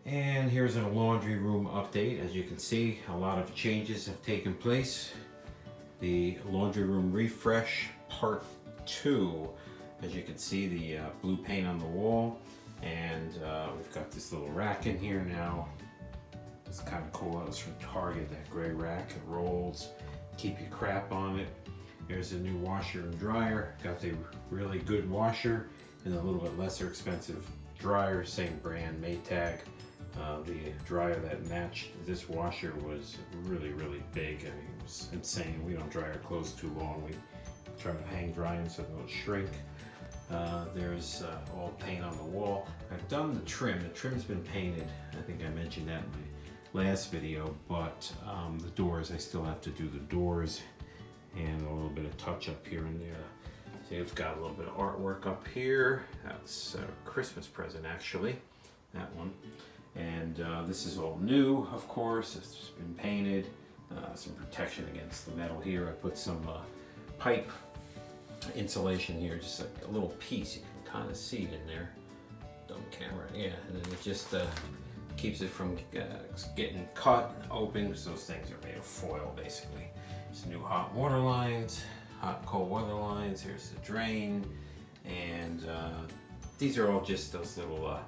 And here's a laundry room update. As you can see, a lot of changes have taken place. The laundry room refresh part 2. As you can see, the blue paint on the wall, and we've got this little rack in here now. It's kind of cool. It was from Target, that gray rack. It rolls, keep your crap on it. Here's a new washer and dryer. Got the really good washer and a little bit lesser expensive dryer, same brand, Maytag. The dryer that matched this washer was really, really big. I mean, it was insane. We don't dry our clothes too long. We try to hang dry them so they don't shrink. There's all paint on the wall. I've done the trim. The trim's been painted. I think I mentioned that in my last video, but the doors, I still have to do the doors and a little bit of touch up here and there. See, it's got a little bit of artwork up here. That's a Christmas present, actually, that one. And this is all new, of course. It's been painted. Some protection against the metal here. I put some pipe insulation here, just like a little piece. You can kind of see it in there. Dumb camera, yeah. And then it just keeps it from getting cut open, because those things are made of foil, basically. Some new hot water lines, hot and cold water lines. Here's the drain, and these are all just those little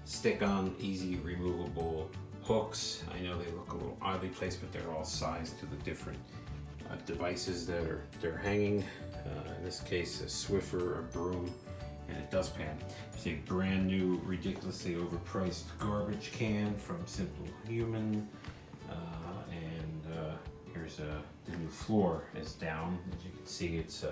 stick-on, easy removable hooks. I know they look a little oddly placed, but they're all sized to the different devices that they're hanging. In this case, a Swiffer, a broom, and a dustpan. It's a brand new, ridiculously overpriced garbage can from Simple Human. Here's the new floor is down. As you can see, it's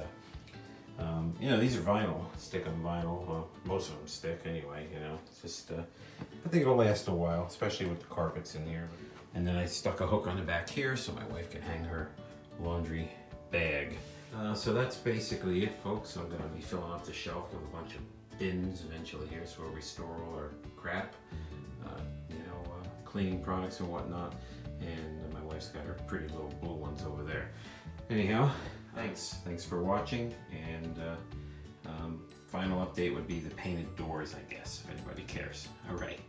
you know, these are vinyl, stick on vinyl. Well, most of them stick anyway, you know. It's just, I think it'll last a while, especially with the carpets in here. And then I stuck a hook on the back here so my wife can hang her laundry bag. So that's basically it, folks. I'm gonna be filling up the shelf with a bunch of bins eventually here, so where we store all our crap, you know, cleaning products and whatnot. And my wife's got her pretty little blue ones over there. Anyhow, thanks for watching, and final update would be the painted doors, I guess, if anybody cares. All right.